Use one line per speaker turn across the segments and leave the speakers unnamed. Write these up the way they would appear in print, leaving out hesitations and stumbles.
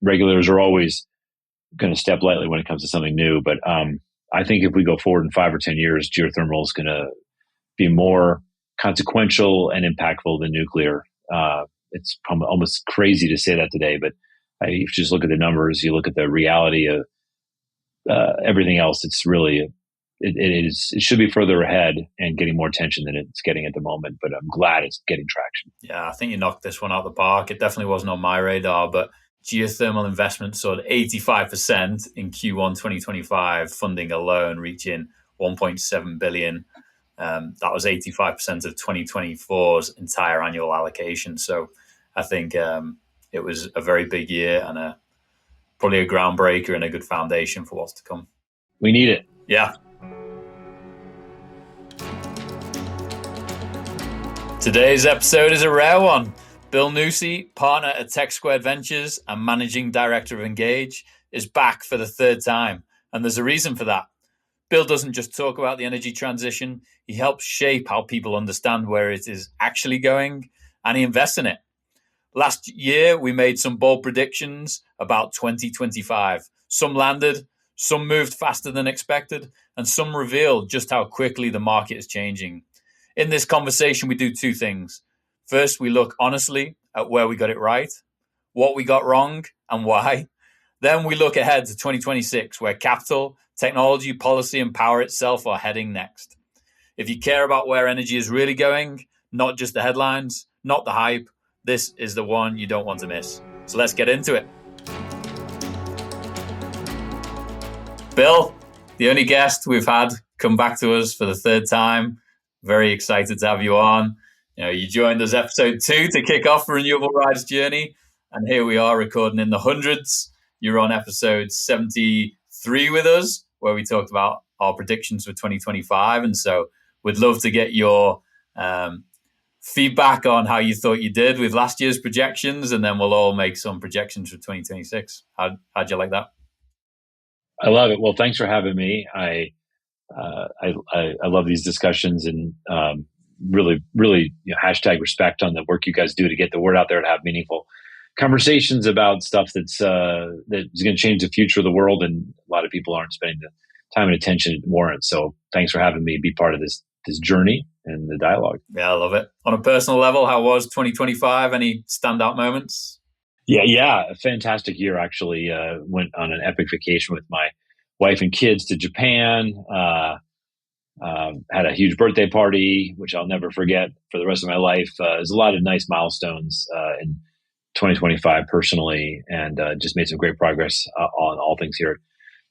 regulators are always going to step lightly when it comes to something new. But I think if we go forward in 5 or 10 years, geothermal is going to be more consequential and impactful than nuclear. It's almost crazy to say that today, but if you just look at the numbers, you look at the reality of everything else, it's really, it should be further ahead and getting more attention than it's getting at the moment, but I'm glad it's getting traction.
Yeah, I think you knocked this one out of the park. It definitely wasn't on my radar, but geothermal investment soared 85% in Q1 2025, funding alone reaching 1.7 billion. That was 85% of 2024's entire annual allocation. So I think it was a very big year and probably a groundbreaker and a good foundation for what's to come.
We need it.
Yeah. Today's episode is a rare one. Bill Nussey, partner at Tech Squared Ventures and managing director of Engage, is back for the third time. And there's a reason for that. Bill doesn't just talk about the energy transition. He helps shape how people understand where it is actually going, and he invests in it. Last year, we made some bold predictions about 2025. Some landed, some moved faster than expected, and some revealed just how quickly the market is changing. In this conversation, we do two things. First, we look honestly at where we got it right, what we got wrong, and why. Then we look ahead to 2026, where capital, technology, policy, and power itself are heading next. If you care about where energy is really going, not just the headlines, not the hype, this is the one you don't want to miss. So let's get into it. Bill, the only guest we've had come back to us for the third time. Very excited to have you on. You joined us episode 2 to kick off the Renewable Rides journey. And here we are recording in the hundreds. You're on episode 73 with us, where we talked about our predictions for 2025. And so we'd love to get your feedback on how you thought you did with last year's projections. And then we'll all make some projections for 2026. How'd you like that?
I love it. Well, thanks for having me. I love these discussions and really hashtag respect on the work you guys do to get the word out there to have meaningful conversations about stuff that's going to change the future of the world, and a lot of people aren't spending the time and attention it warrants. So thanks for having me be part of this journey and the dialogue.
Yeah, I love it. On a personal level, how was 2025? Any standout moments?
Yeah, a fantastic year actually. Went on an epic vacation with my wife and kids to Japan. Had a huge birthday party, which I'll never forget for the rest of my life. There's a lot of nice milestones in 2025 personally, and just made some great progress on all things here at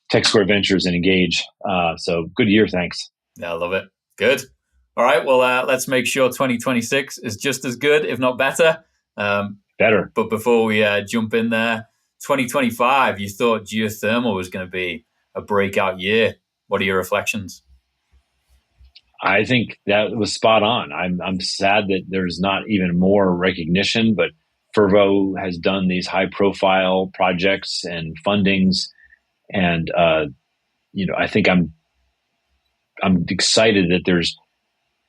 Tech Squared Ventures and Engage. So good year, thanks.
Yeah, I love it. Good. All right, well, let's make sure 2026 is just as good, if not better.
Better.
But before we jump in there, 2025, you thought geothermal was going to be a breakout year. What are your reflections?
I think that was spot on. I'm sad that there's not even more recognition, but Fervo has done these high profile projects and fundings. And, I think I'm excited that there's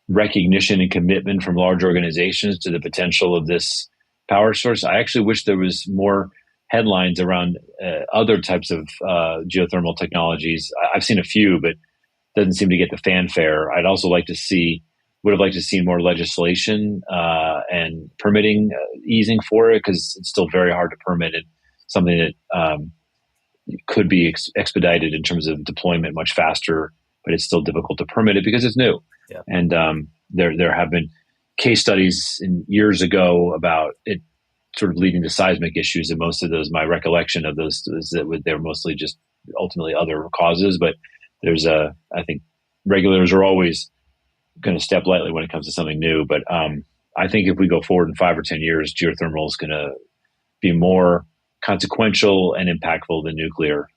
recognition and commitment from large organizations to the potential of this power source. I actually wish there was more headlines around other types of geothermal technologies. I've seen a few, but doesn't seem to get the fanfare. I'd also would have liked to see more legislation and permitting easing for it, because it's still very hard to permit it. Something that could be expedited in terms of deployment much faster, but it's still difficult to permit it because it's new.
Yeah.
And there have been case studies years ago about it sort of leading to seismic issues, and most of those, my recollection of those is that they're mostly just ultimately other causes. But I think regulators are always going to step lightly when it comes to something new. But I think if we go forward in 5 or 10 years, geothermal is going to be more consequential and impactful than nuclear.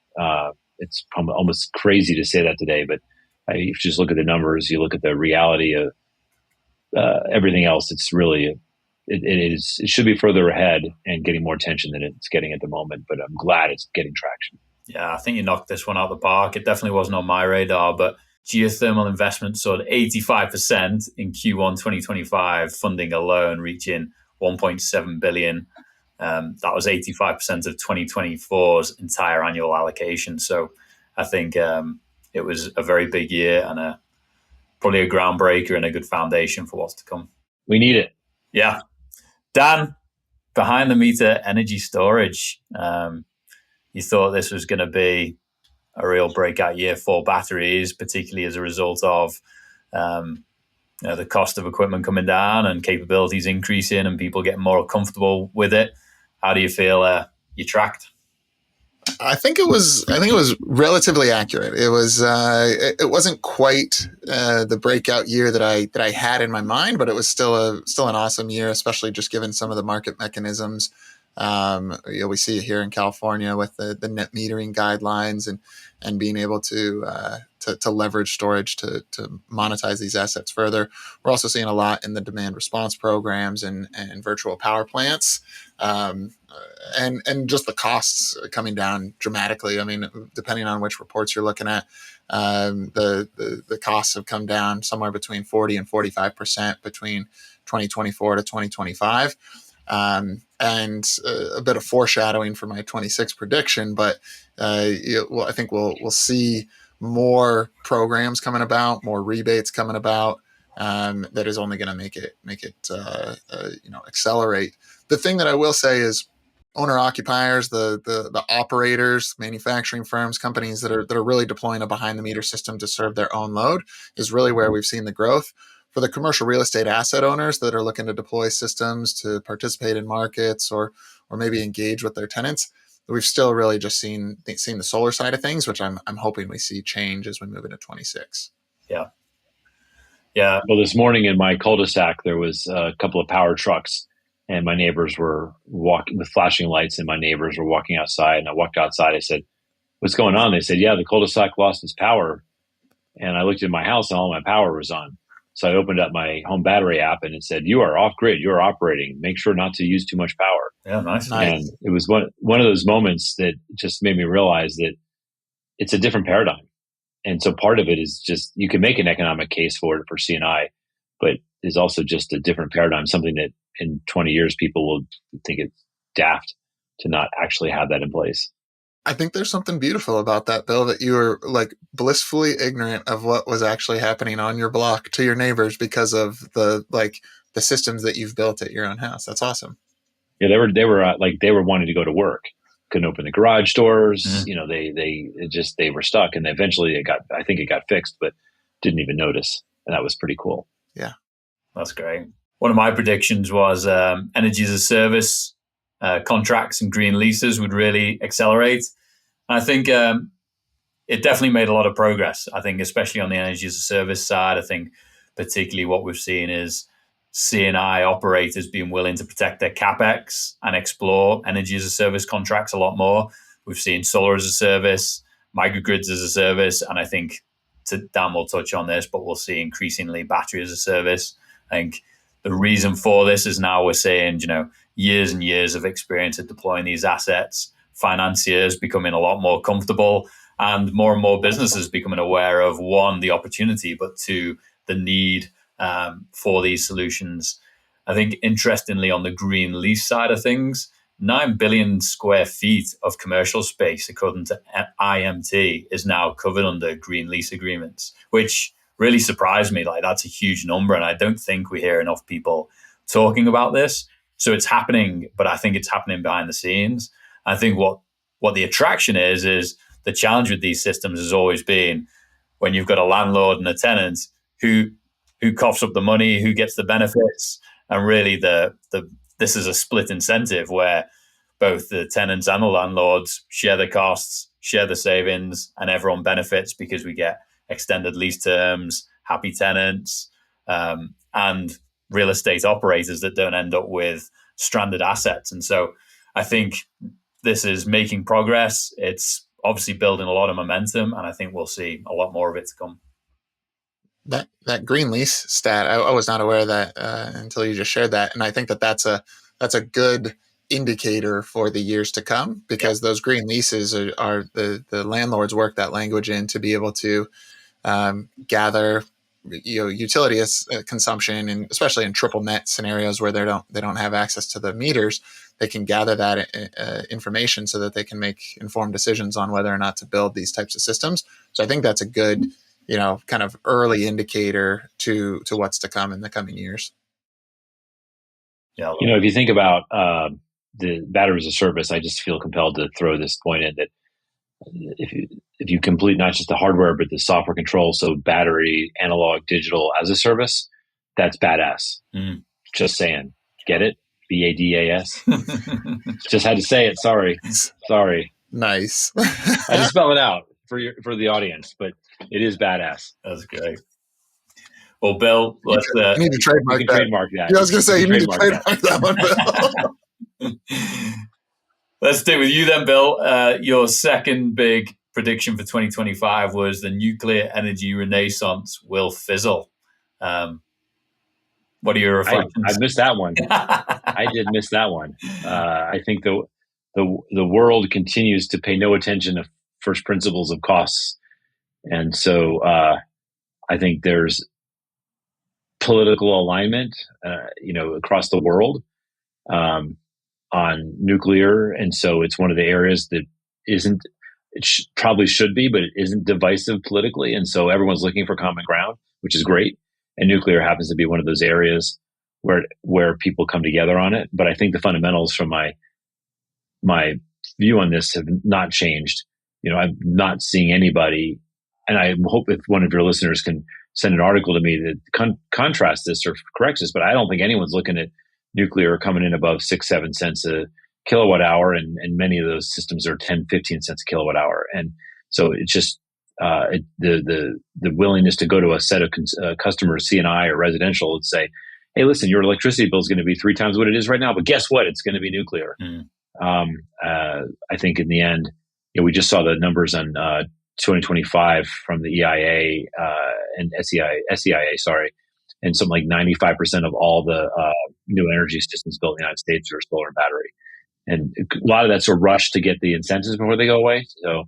It's almost crazy to say that today, but if you just look at the numbers, you look at the reality of everything else, it's really, it should be further ahead and getting more attention than it's getting at the moment. But I'm glad it's getting traction.
Yeah, I think you knocked this one out of the park. It definitely wasn't on my radar, but geothermal investment soared 85% in Q1 2025, funding alone reaching 1.7 billion. That was 85% of 2024's entire annual allocation. So I think it was a very big year and probably a groundbreaker and a good foundation for what's to come.
We need it.
Yeah. Dan, behind the meter energy storage, you thought this was going to be a real breakout year for batteries, particularly as a result of the cost of equipment coming down and capabilities increasing and people getting more comfortable with it. How do you feel you tracked?
I think it was relatively accurate. It wasn't quite the breakout year that I had in my mind, but it was still an awesome year, especially just given some of the market mechanisms. We see it here in California with the net metering guidelines and being able to leverage storage to monetize these assets further. We're also seeing a lot in the demand response programs and virtual power plants. And just the costs coming down dramatically. I mean, depending on which reports you're looking at, the costs have come down somewhere between 40 and 45% between 2024 to 2025. And a bit of foreshadowing for my 26 prediction, but I think we'll see more programs coming about, more rebates coming about. That is only going to make it accelerate. The thing that I will say is owner occupiers, the operators, manufacturing firms, companies that are really deploying a behind the meter system to serve their own load is really where we've seen the growth. For the commercial real estate asset owners that are looking to deploy systems to participate in markets or maybe engage with their tenants, we've still really just seen the solar side of things, which I'm hoping we see change as we move into 26.
Yeah.
Well, this morning in my cul-de-sac, there was a couple of power trucks, and my neighbors were walking with flashing lights, and my neighbors were walking outside. And I walked outside. I said, "What's going on?" They said, "Yeah, the cul-de-sac lost its power." And I looked at my house, and all my power was on. So I opened up my home battery app, and it said, "You are off grid. You are operating. Make sure not to use too much power."
Yeah, nice.
And it was one of those moments that just made me realize that it's a different paradigm. And so part of it is just, you can make an economic case for it for C&I, but is also just a different paradigm, something that in 20 years, people will think it's daft to not actually have that in place.
I think there's something beautiful about that, Bill, that you were like blissfully ignorant of what was actually happening on your block to your neighbors because of the systems that you've built at your own house. That's awesome.
Yeah, they were wanting to go to work, couldn't open the garage doors. Mm-hmm. They were stuck, and eventually it got fixed, but didn't even notice, and that was pretty cool.
Yeah,
that's great. One of my predictions was energy as a service contracts and green leases would really accelerate. And I think it definitely made a lot of progress. I think especially on the energy as a service side, I think particularly what we've seen is C&I operators being willing to protect their capex and explore energy as a service contracts a lot more. We've seen solar as a service, microgrids as a service, and I think Dan will touch on this, but we'll see increasingly battery as a service. I think the reason for this is now we're seeing, years and years of experience at deploying these assets, financiers becoming a lot more comfortable, and more businesses becoming aware of, one, the opportunity, but two, the need for these solutions. I think interestingly on the green lease side of things, 9 billion square feet of commercial space, according to IMT, is now covered under green lease agreements, which really surprised me. Like, that's a huge number, and I don't think we hear enough people talking about this. So it's happening, but I think it's happening behind the scenes. I think what the attraction is the challenge with these systems has always been when you've got a landlord and a tenant who coughs up the money, who gets the benefits, and really this is a split incentive where both the tenants and the landlords share the costs, share the savings, and everyone benefits because we get extended lease terms, happy tenants, and real estate operators that don't end up with stranded assets. And so I think this is making progress. It's obviously building a lot of momentum, and I think we'll see a lot more of it to come.
That green lease stat, I was not aware of that until you just shared that, and I think that's a good indicator for the years to come, because those green leases are the landlords work that language in to be able to gather utility consumption, and especially in triple net scenarios where they don't have access to the meters, they can gather that information so that they can make informed decisions on whether or not to build these types of systems. So I think that's a good, kind of early indicator to what's to come in the coming years.
Yeah, if you think about the battery as a service, I just feel compelled to throw this point in that if you complete not just the hardware but the software control, so battery, analog, digital as a service, that's badass. Just saying. Get it? BADAS. Just had to say it. Sorry.
Nice.
I just spell it out for the audience, but it is badass.
That's great. Well, Bill, let's
you need to trademark that.
Trademark that.
Yeah, I was going to say you need to trademark that one, Bill.
Let's stay with you then, Bill. Your second big prediction for 2025 was the nuclear energy renaissance will fizzle. What are your reflections?
I missed that one. I did miss that one. I think the world continues to pay no attention to first principles of costs, and so I think there's political alignment, across the world on nuclear, and so it's one of the areas that isn't. Probably should be, but it isn't divisive politically, and so everyone's looking for common ground, which is great. And nuclear happens to be one of those areas where people come together on it. But I think the fundamentals from my view on this have not changed. I'm not seeing anybody, and I hope if one of your listeners can send an article to me that contrasts this or corrects this, but I don't think anyone's looking at nuclear coming in above 6-7 cents a kilowatt hour, and many of those systems are 10-15 cents a kilowatt hour. And so it's just the willingness to go to a set of customers, C&I or residential, and say, hey, listen, your electricity bill is going to be 3 times what it is right now, but guess what? It's going to be nuclear. I think in the end, we just saw the numbers on 2025 from the EIA and SEIA, and something like 95% of all the new energy systems built in the United States are solar and battery. And a lot of that's a rush to get the incentives before they go away. So,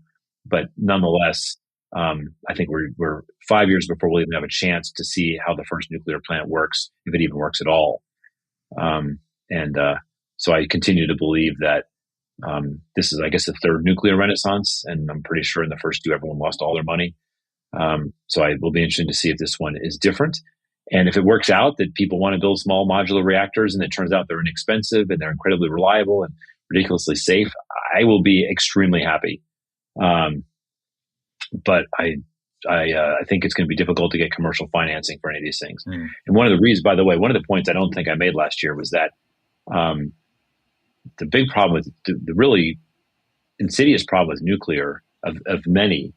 but nonetheless, I think we're 5 years before we'll even have a chance to see how the first nuclear plant works, if it even works at all. So I continue to believe that this is, I guess, the third nuclear renaissance, and I'm pretty sure in the first two, everyone lost all their money. So I will be interested to see if this one is different. And if it works out that people want to build small modular reactors and it turns out they're inexpensive and they're incredibly reliable and ridiculously safe, I will be extremely happy. But I think it's going to be difficult to get commercial financing for any of these things. And one of the reasons, by the way, one of the points I don't think I made last year was that the big problem with the really insidious problem with nuclear of many,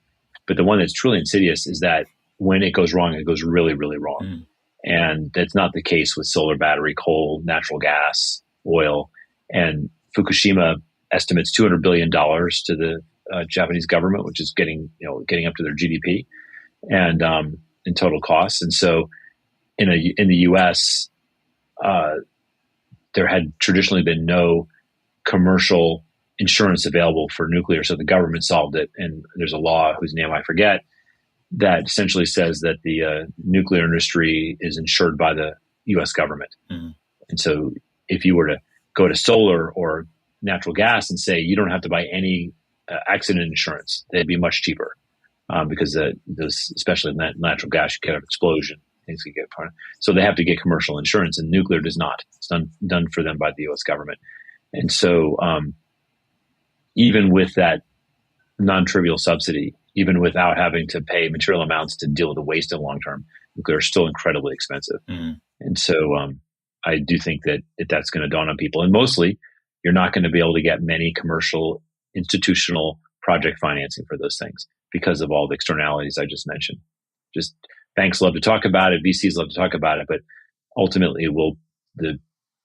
but the one that's truly insidious is that when it goes wrong, it goes really, really wrong. And that's not the case with solar, battery, coal, natural gas, oil. And Fukushima estimates $200 billion to the Japanese government, which is getting up to their GDP and in total costs. And so in the U.S., there had traditionally been no commercial insurance available for nuclear, so the government solved it. And there's a law whose name I forget that essentially says that the nuclear industry is insured by the U.S. government. And so if you were to go to solar or natural gas and say you don't have to buy any accident insurance, they'd be much cheaper because those, especially in that natural gas, you get an explosion. Things can get part. So they have to get commercial insurance, and nuclear does not. It's done for them by the U.S. government. And so even with that non-trivial subsidy, even without having to pay material amounts to deal with the waste in the long term, nuclear is still incredibly expensive. And so I do think that that's going to dawn on people. And mostly, you're not going to be able to get many commercial institutional project financing for those things because of all the externalities I just mentioned. Just banks love to talk about it, VCs love to talk about it, but ultimately the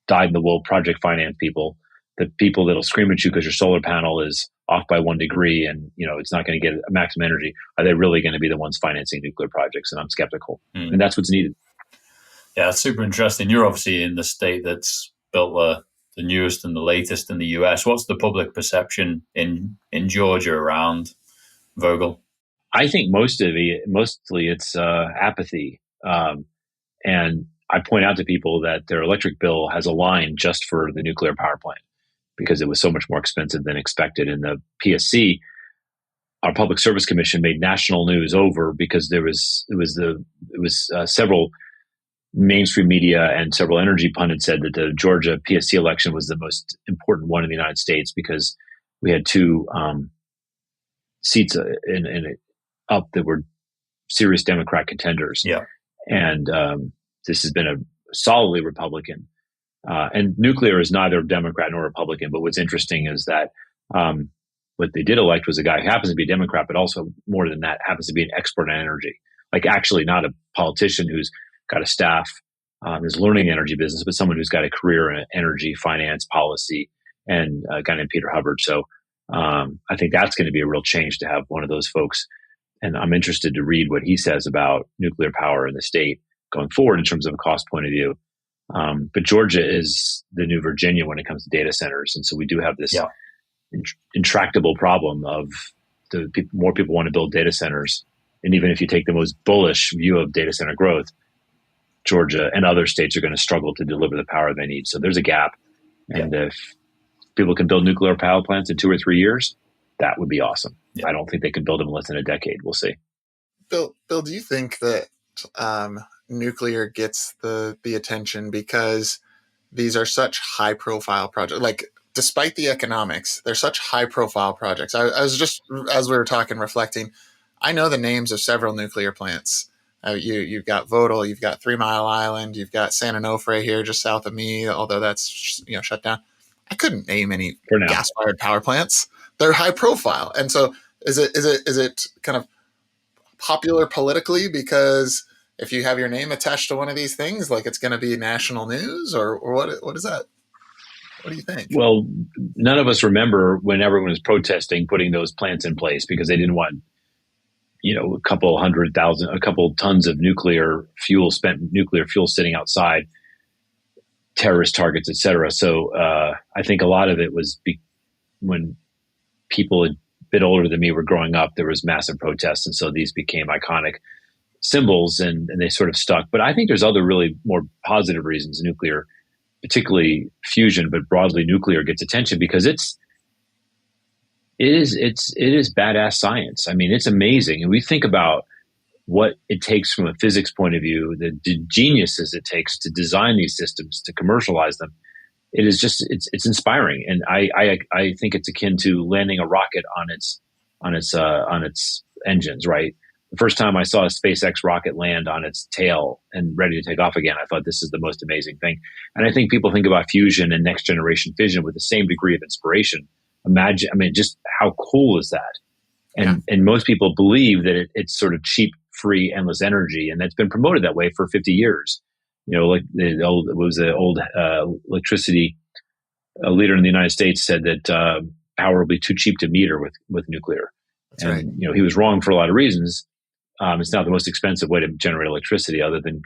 dyed-in-the-wool project finance people, the people that'll scream at you because your solar panel is off by 1 degree and it's not going to get a maximum energy, are they really going to be the ones financing nuclear projects? And I'm skeptical. And that's what's needed.
Yeah, it's super interesting. You're obviously in the state that's built the newest and the latest in the US. What's the public perception in Georgia around Vogtle?
I think mostly it's apathy. And I point out to people that their electric bill has a line just for the nuclear power plant because it was so much more expensive than expected. And the PSC, our Public Service Commission, made national news over because it was several mainstream media and several energy pundits said that the Georgia PSC election was the most important one in the United States because we had two seats up that were serious Democrat contenders.
Yeah.
And this has been a solidly Republican. And nuclear is neither Democrat nor Republican. But what's interesting is that what they did elect was a guy who happens to be a Democrat, but also more than that, happens to be an expert on energy. Like actually not a politician who's got a staff, is learning the energy business, but someone who's got a career in energy, finance, policy, and a guy named Peter Hubbard. So I think that's going to be a real change to have one of those folks. And I'm interested to read what he says about nuclear power in the state going forward in terms of a cost point of view. But Georgia is the new Virginia when it comes to data centers. And so we do have this intractable problem of more people want to build data centers. And even if you take the most bullish view of data center growth, Georgia and other states are going to struggle to deliver the power they need. So there's a gap. And if people can build nuclear power plants in 2 or 3 years, that would be awesome. Yeah. I don't think they can build them in less than a decade. We'll see.
Bill, do you think that nuclear gets the attention because these are such high profile projects? Like, despite the economics, they're such high profile projects. I was just, as we were talking, reflecting, I know the names of several nuclear plants. You've got Vogtle, you've got 3 Mile Island, you've got San Onofre here just south of me, although that's shut down. I couldn't name any gas-fired power plants. They're high profile. And so is it kind of popular politically because if you have your name attached to one of these things, like it's going to be national news, or what is that? What do you think?
Well, none of us remember when everyone was protesting putting those plants in place because they didn't want, a couple tons of spent nuclear fuel sitting outside terrorist targets, et cetera. So I think a lot of it was when people a bit older than me were growing up, there was massive protests. And so these became iconic symbols and they sort of stuck. But I think there's other really more positive reasons nuclear, particularly fusion, but broadly nuclear gets attention because it is badass science. I mean, it's amazing. And we think about what it takes from a physics point of view, the geniuses it takes to design these systems, to commercialize them. It is just, it's inspiring. And I think it's akin to landing a rocket on its engines, right? The first time I saw a SpaceX rocket land on its tail and ready to take off again, I thought this is the most amazing thing. And I think people think about fusion and next generation fission with the same degree of inspiration. Just how cool is that? And most people believe that it's sort of cheap, free, endless energy. And that's been promoted that way for 50 years. Like the old electricity leader in the United States said that power will be too cheap to meter with nuclear. That's right. He was wrong for a lot of reasons. It's not the most expensive way to generate electricity other than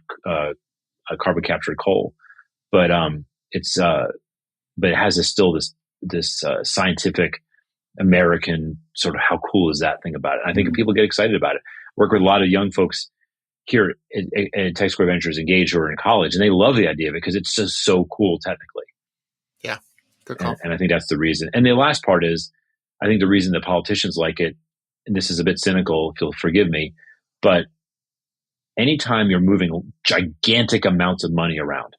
carbon captured coal. But it has this scientific American sort of how cool is that thing about it. I think people get excited about it. Work with a lot of young folks here at Tech Square Ventures Engage who are in college, and they love the idea of it because it's just so cool technically.
Yeah, good call.
And I think that's the reason. And the last part is, I think the reason that politicians like it, and this is a bit cynical, if you'll forgive me, but anytime you're moving gigantic amounts of money around,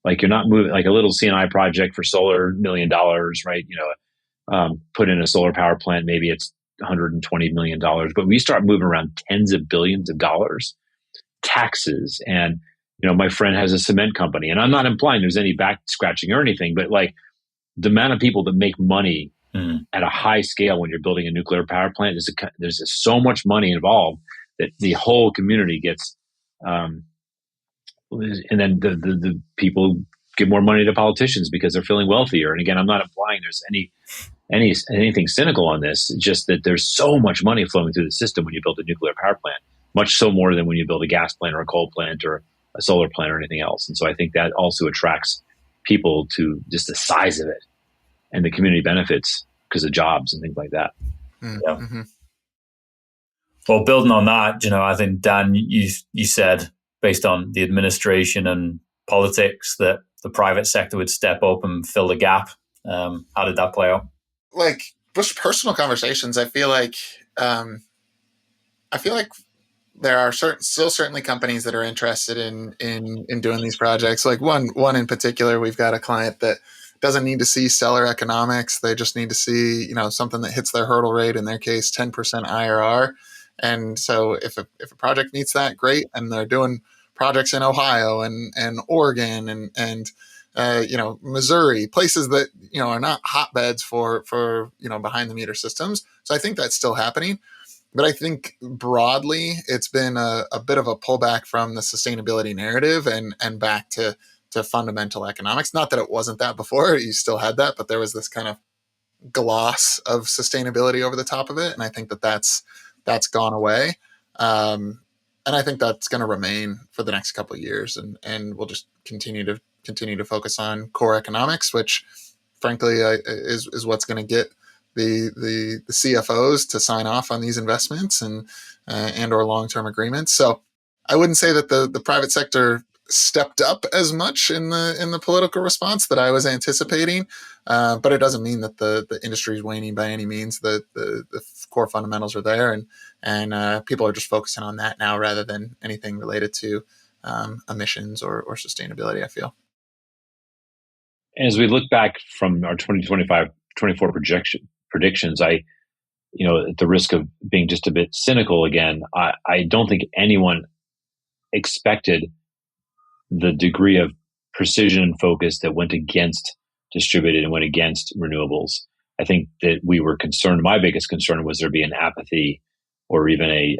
like you're not moving like a little CNI project for solar, $1 million, right? Put in a solar power plant, maybe it's $120 million. But when you start moving around tens of billions of dollars, taxes, and my friend has a cement company, and I'm not implying there's any back scratching or anything, but like the amount of people that make money at a high scale when you're building a nuclear power plant, there's so much money involved that the whole community gets. And then the people give more money to politicians because they're feeling wealthier. And again, I'm not implying there's anything cynical on this. It's just that there's so much money flowing through the system when you build a nuclear power plant, much so more than when you build a gas plant or a coal plant or a solar plant or anything else. And so I think that also attracts people to just the size of it and the community benefits because of jobs and things like that.
Mm-hmm. Well, building on that, I think, Dan, you said based on the administration and politics that the private sector would step up and fill the gap. How did that play out?
Like just personal conversations, I feel like there are still certainly companies that are interested in doing these projects. Like one in particular, we've got a client that doesn't need to see stellar economics. They just need to see, something that hits their hurdle rate, in their case, 10% IRR. And so if a project meets that, great. And they're doing projects in Ohio and Oregon and Missouri, places that, are not hotbeds for behind the meter systems. So I think that's still happening. But I think broadly, it's been a bit of a pullback from the sustainability narrative and back to fundamental economics. Not that it wasn't that before, you still had that, but there was this kind of gloss of sustainability over the top of it. And I think that's gone away. And I think that's going to remain for the next couple of years. And we'll just continue to focus on core economics, which frankly is what's going to get the CFOs to sign off on these investments and or long-term agreements. So I wouldn't say that the private sector stepped up as much in the political response that I was anticipating, but it doesn't mean that the industry is waning by any means. The core fundamentals are there, and people are just focusing on that now rather than anything related to emissions or sustainability, I feel.
As we look back from our 2025-24 predictions, at the risk of being just a bit cynical again, I don't think anyone expected the degree of precision and focus that went against distributed and went against renewables. I think that we were concerned. My biggest concern was there be an apathy or even a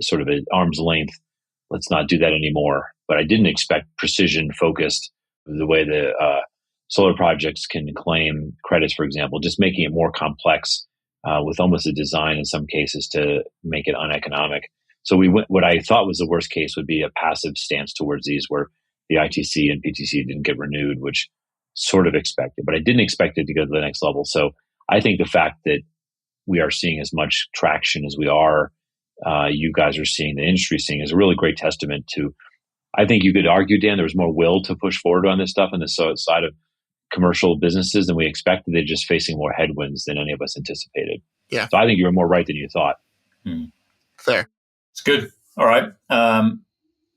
sort of an arm's length. Let's not do that anymore. But I didn't expect precision focused the way the solar projects can claim credits, for example, just making it more complex with almost a design in some cases to make it uneconomic. So what I thought was the worst case would be a passive stance towards these where the ITC and PTC didn't get renewed, which sort of expected, but I didn't expect it to go to the next level. So I think the fact that we are seeing as much traction as we are, you guys are seeing, the industry seeing, is a really great testament to, I think you could argue, Dan, there was more will to push forward on this stuff on the side of commercial businesses than we expected. They're just facing more headwinds than any of us anticipated.
Yeah.
So I think you were more right than you thought.
Fair.
It's good. All right.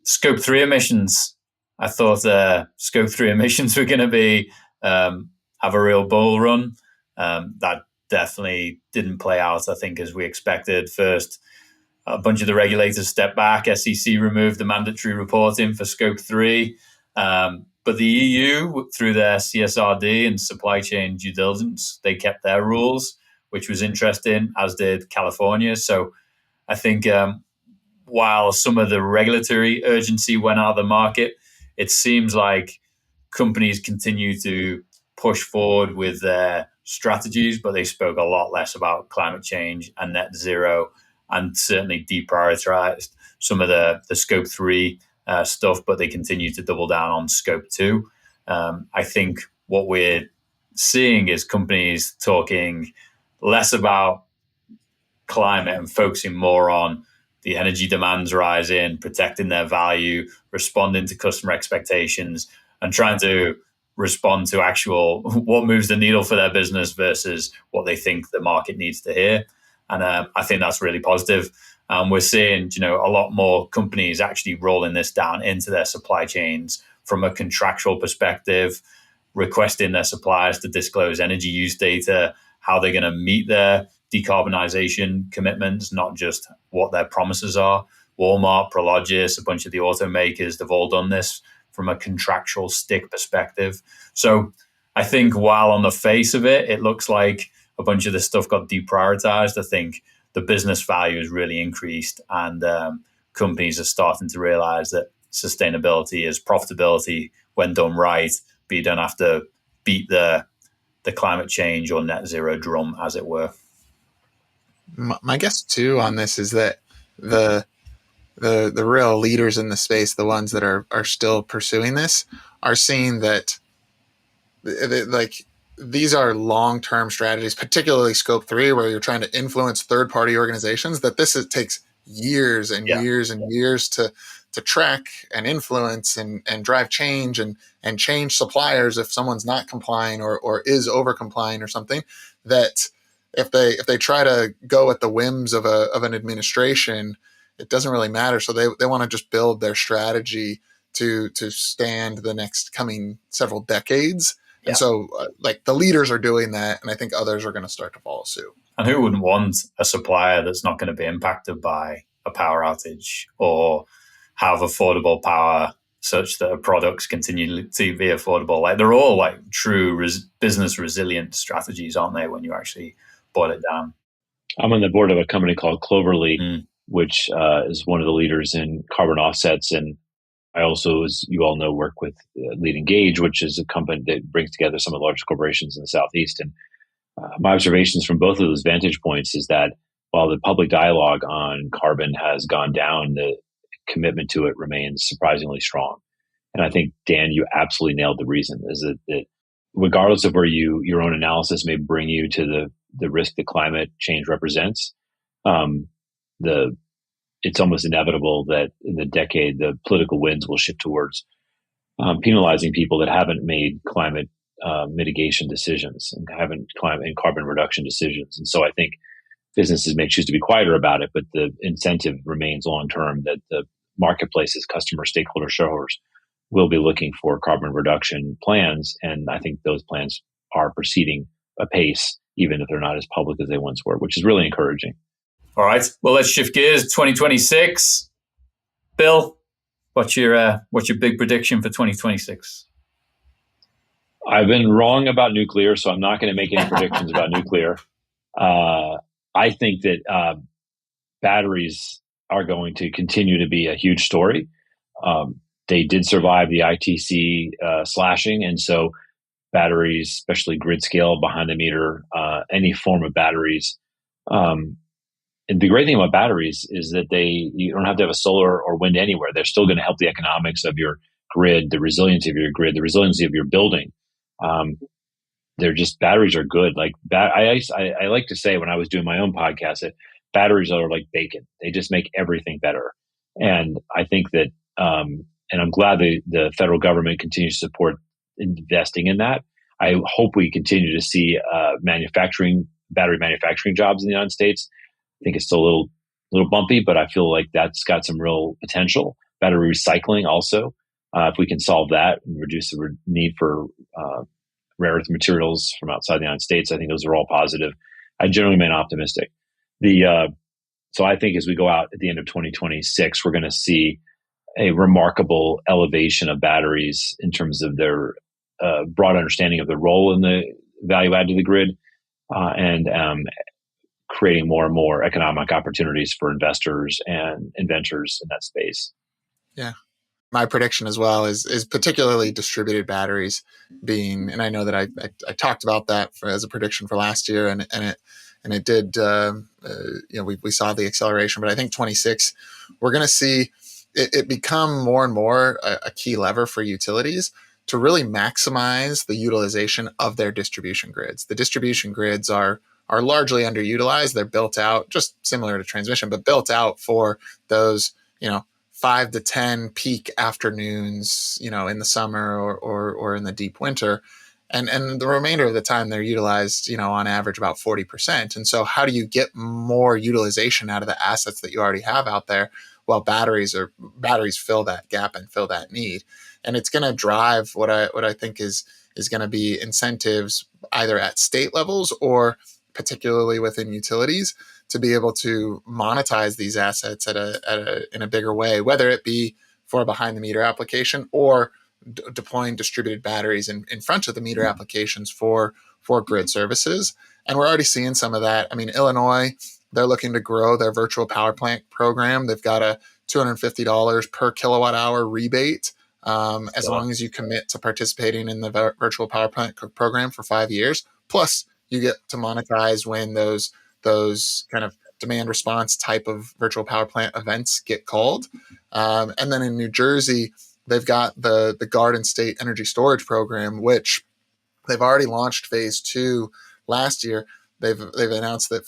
Scope 3 emissions. I thought Scope 3 emissions were going to have a real bull run. That definitely didn't play out, I think, as we expected. First, a bunch of the regulators stepped back. SEC removed the mandatory reporting for Scope 3. But the EU, through their CSRD and supply chain due diligence, they kept their rules, which was interesting, as did California. So I think while some of the regulatory urgency went out of the market, it seems like companies continue to push forward with their strategies, but they spoke a lot less about climate change and net zero, and certainly deprioritized some of the Scope 3 stuff, but they continue to double down on Scope 2. I think what we're seeing is companies talking less about climate and focusing more on the energy demands rising, protecting their value, responding to customer expectations, and trying to respond to actual what moves the needle for their business versus what they think the market needs to hear. And I think that's really positive. We're seeing, a lot more companies actually rolling this down into their supply chains from a contractual perspective, requesting their suppliers to disclose energy use data, how they're going to meet their decarbonization commitments, not just what their promises are. Walmart, Prologis, a bunch of the automakers, they've all done this from a contractual stick perspective. So I think while on the face of it, it looks like a bunch of this stuff got deprioritized, I think the business value has really increased, and companies are starting to realize that sustainability is profitability when done right, but you don't have to beat the climate change or net zero drum, as it were.
My guess too on this is that the real leaders in the space, the ones that are still pursuing this, are seeing that like these are long-term strategies, particularly Scope 3, where you're trying to influence third-party organizations, that takes years and years and years to track and influence and drive change and change suppliers if someone's not complying or is over complying or something, that if they try to go at the whims of an administration, it doesn't really matter. So they want to just build their strategy to stand the next coming several decades. And so like the leaders are doing that, and I think others are going to start to follow suit.
And who wouldn't want a supplier that's not going to be impacted by a power outage or have affordable power such that products continue to be affordable? Like they're all like true business resilient strategies, aren't they, when you actually boil it down?
I'm on the board of a company called Cloverly, which is one of the leaders in carbon offsets. And I also, as you all know, work with Lead Engage, which is a company that brings together some of the largest corporations in the Southeast. And my observations from both of those vantage points is that while the public dialogue on carbon has gone down, the commitment to it remains surprisingly strong. And I think, Dan, you absolutely nailed the reason, is that regardless of where your own analysis may bring you to the risk that climate change represents, it's almost inevitable that in the decade, the political winds will shift towards penalizing people that haven't made climate mitigation decisions and haven't climate and carbon reduction decisions. And so I think businesses may choose to be quieter about it, but the incentive remains long-term that the marketplaces, customers, stakeholders, shareholders will be looking for carbon reduction plans. And I think those plans are proceeding apace, even if they're not as public as they once were, which is really encouraging.
All right. Well, let's shift gears. 2026. Bill, what's your big prediction for 2026?
I've been wrong about nuclear, so I'm not going to make any predictions about nuclear. I think that batteries are going to continue to be a huge story. They did survive the ITC slashing, and so batteries, especially grid scale, behind the meter, any form of batteries. And the great thing about batteries is that you don't have to have a solar or wind anywhere. They're still going to help the economics of your grid, the resiliency of your grid, the resiliency of your building. Batteries are good. Like I like to say when I was doing my own podcast that batteries are like bacon. They just make everything better. And I think that, and I'm glad the federal government continues to support investing in that. I hope we continue to see battery manufacturing jobs in the United States. I think it's still a little bumpy, but I feel like that's got some real potential. Battery recycling also, if we can solve that and reduce the need for rare earth materials from outside the United States, I think those are all positive. I generally remain optimistic. So I think as we go out at the end of 2026, we're going to see a remarkable elevation of batteries in terms of their broad understanding of their role in the value add to the grid, and creating more and more economic opportunities for investors and inventors in that space.
Yeah. My prediction as well is particularly distributed batteries being, and I know that I talked about that as a prediction for last year, and it did. We saw the acceleration, but I think 26, we're going to see it become more and more a key lever for utilities to really maximize the utilization of their distribution grids. The distribution grids are largely underutilized. They're built out just similar to transmission, but built out for those 5 to 10 peak afternoons, in the summer or in the deep winter. And the remainder of the time they're utilized, on average about 40%. And so how do you get more utilization out of the assets that you already have out there? Well, batteries fill that gap and fill that need. And it's going to drive what I think is going to be incentives either at state levels or particularly within utilities to be able to monetize these assets in a bigger way, whether it be for a behind the meter application or deploying distributed batteries in front of the meter applications for grid services. And we're already seeing some of that. I mean, Illinois, they're looking to grow their virtual power plant program. They've got a $250 per kilowatt hour rebate as long as you commit to participating in the virtual power plant program for 5 years. Plus, you get to monetize when those kind of demand response type of virtual power plant events get called. And then in New Jersey, they've got the Garden State Energy Storage Program, which they've already launched phase 2 last year. They've announced that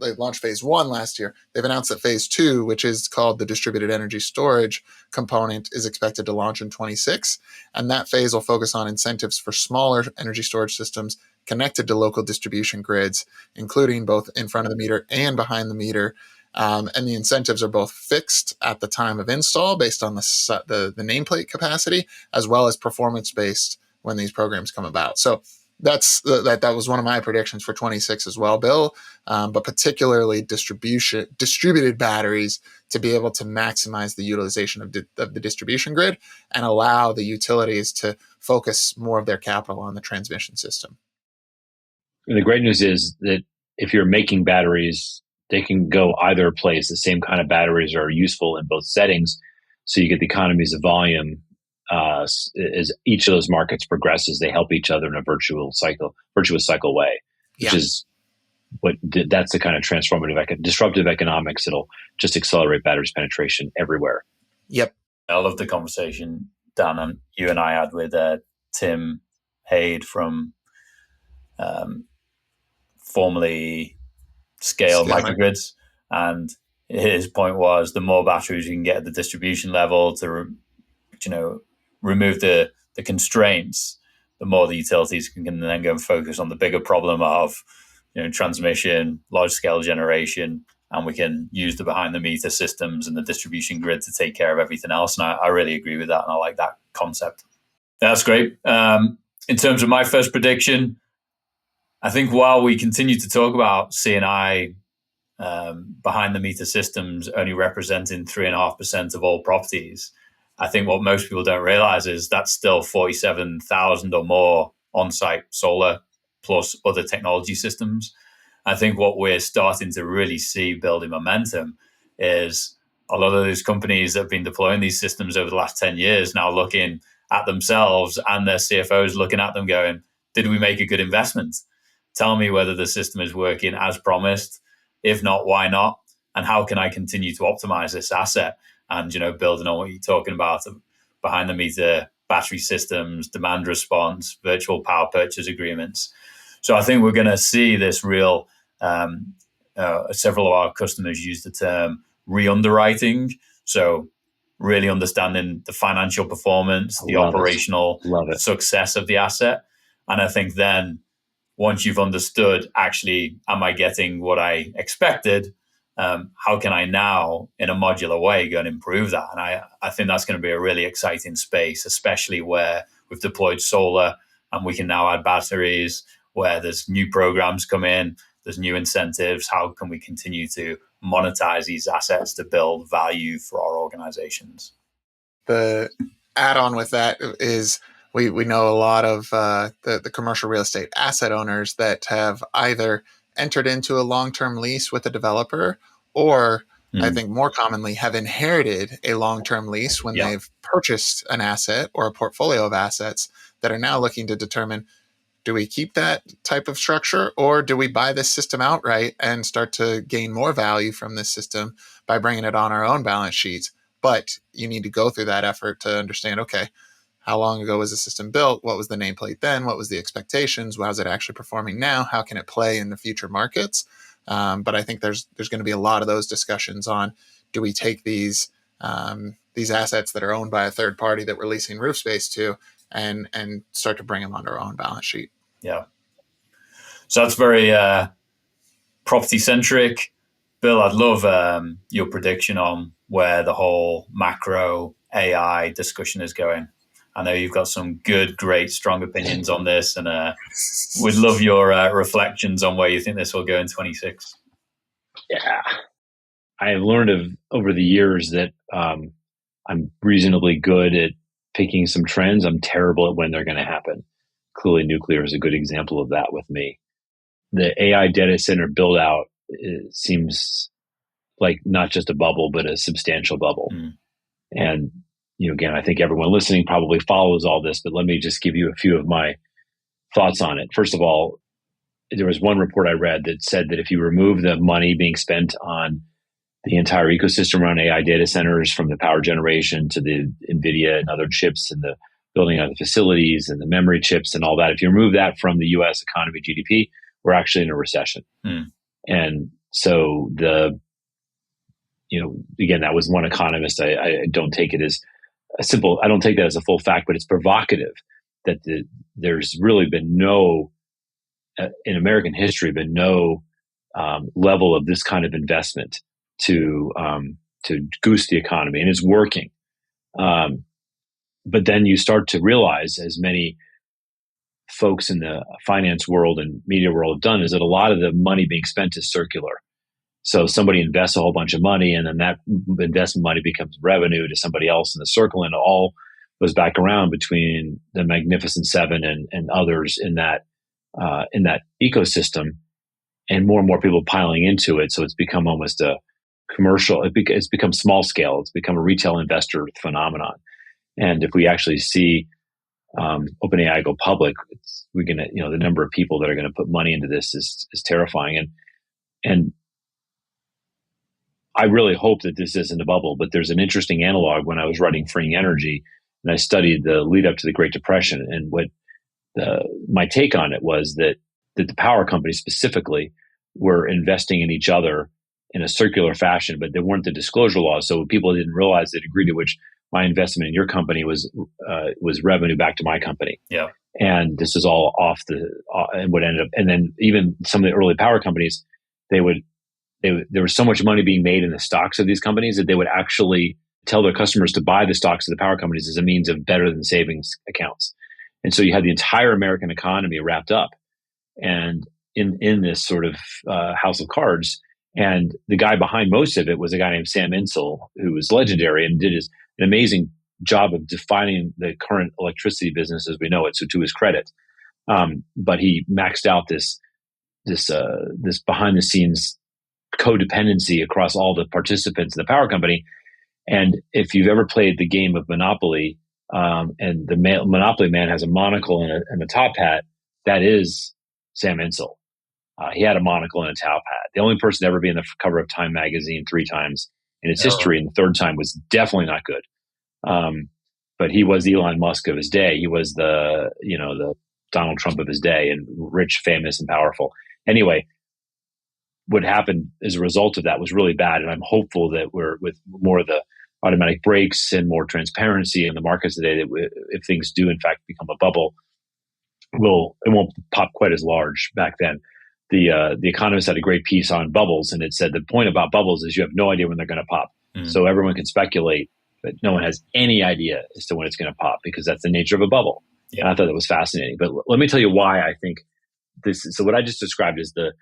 they launched phase 1 last year. They've announced that phase 2, which is called the distributed energy storage component, is expected to launch in 26. And that phase will focus on incentives for smaller energy storage systems connected to local distribution grids, including both in front of the meter and behind the meter. And the incentives are both fixed at the time of install based on the nameplate capacity, as well as performance-based when these programs come about. So that was one of my predictions for 26 as well, Bill. But particularly distributed batteries to be able to maximize the utilization of the distribution grid and allow the utilities to focus more of their capital on the transmission system.
And the great news is that if you're making batteries, they can go either place. The same kind of batteries are useful in both settings, so you get the economies of volume. As each of those markets progresses, they help each other in a virtuous cycle way, which is that's the kind of disruptive economics that'll just accelerate batteries penetration everywhere.
Yep.
I love the conversation, Dan, and you and I had with Tim Haid from formerly Scale Microgrids, and his point was the more batteries you can get at the distribution level to remove the constraints, the more the utilities can then go and focus on the bigger problem of transmission, large scale generation, and we can use the behind the meter systems and the distribution grid to take care of everything else. And I really agree with that, and I like that concept. That's great. In terms of my first prediction, I think while we continue to talk about C&I behind the meter systems only representing 3.5% of all properties, I think what most people don't realize is that's still 47,000 or more on-site solar plus other technology systems. I think what we're starting to really see building momentum is a lot of those companies that have been deploying these systems over the last 10 years now looking at themselves and their CFOs looking at them going, did we make a good investment? Tell me whether the system is working as promised. If not, why not? And how can I continue to optimize this asset? And, building on what you're talking about, behind the meter battery systems, demand response, virtual power purchase agreements. So I think we're going to see this real, several of our customers use the term re-underwriting. So really understanding the financial performance, the operational success of the asset. And I think then once you've understood, actually, am I getting what I expected? How can I now, in a modular way, go and improve that? And I think that's going to be a really exciting space, especially where we've deployed solar and we can now add batteries, where there's new programs come in, there's new incentives. How can we continue to monetize these assets to build value for our organizations?
The add-on with that is we know a lot of the commercial real estate asset owners that have either entered into a long-term lease with a developer, or I think more commonly have inherited a long-term lease when they've purchased an asset or a portfolio of assets that are now looking to determine, do we keep that type of structure or do we buy this system outright and start to gain more value from this system by bringing it on our own balance sheet? But you need to go through that effort to understand, okay, how long ago was the system built? What was the nameplate then? What was the expectations? How's it actually performing now? How can it play in the future markets? But I think there's going to be a lot of those discussions on, do we take these assets that are owned by a third party that we're leasing roof space to and start to bring them onto our own balance sheet?
Yeah. So that's very property centric. Bill, I'd love your prediction on where the whole macro AI discussion is going. I know you've got some good, great, strong opinions on this, and we'd love your reflections on where you think this will go in 26.
Yeah. I have learned over the years that I'm reasonably good at picking some trends. I'm terrible at when they're going to happen. Clearly, nuclear is a good example of that with me. The AI data center build out seems like not just a bubble, but a substantial bubble. And again, I think everyone listening probably follows all this, but let me just give you a few of my thoughts on it. First of all, there was one report I read that said that if you remove the money being spent on the entire ecosystem around AI data centers, from the power generation to the NVIDIA and other chips and the building of the facilities and the memory chips and all that, if you remove that from the US economy GDP, we're actually in a recession. And So again, that was one economist. I don't take it as I don't take that as a full fact, but it's provocative that there's really been no, in American history, been no level of this kind of investment to goose the economy, and it's working. But then you start to realize, as many folks in the finance world and media world have done, is that a lot of the money being spent is circular. So somebody invests a whole bunch of money, and then that investment money becomes revenue to somebody else in the circle, and it all goes back around between the Magnificent Seven and others in that ecosystem, and more people piling into it. So it's become almost a commercial. It's become small scale. It's become a retail investor phenomenon. And if we actually see OpenAI go public, we're gonna, the number of people that are going to put money into this is terrifying. And I really hope that this isn't a bubble. But there's an interesting analog when I was writing Freeing Energy, and I studied the lead up to the Great Depression. And what my take on it was that the power companies specifically were investing in each other in a circular fashion, but there weren't the disclosure laws, so people didn't realize the degree to which my investment in your company was revenue back to my company.
Yeah.
And this is all off and what ended up, and then even some of the early power companies, there was so much money being made in the stocks of these companies that they would actually tell their customers to buy the stocks of the power companies as a means of better than savings accounts. And so you had the entire American economy wrapped up and in this sort of house of cards. And the guy behind most of it was a guy named Sam Insel, who was legendary and did an amazing job of defining the current electricity business as we know it. So to his credit, but he maxed out this behind the scenes codependency across all the participants in the power company. And if you've ever played the game of Monopoly, and the Monopoly man has a monocle and a top hat, that is Sam Insel. He had a monocle and a top hat. The only person to ever be in the cover of Time magazine 3 times in its history, and the third time was definitely not good. But he was Elon Musk of his day. He was the Donald Trump of his day, and rich, famous, and powerful. Anyway, what happened as a result of that was really bad, and I'm hopeful that we're with more of the automatic brakes and more transparency in the markets today, that if things do in fact become a bubble, it won't pop quite as large. Back then, the Economist had a great piece on bubbles, and it said the point about bubbles is you have no idea when they're going to pop. So everyone can speculate, but no one has any idea as to when it's going to pop, because that's the nature of a bubble. Yeah. And I thought that was fascinating. But let me tell you why I think this. So what I just described is the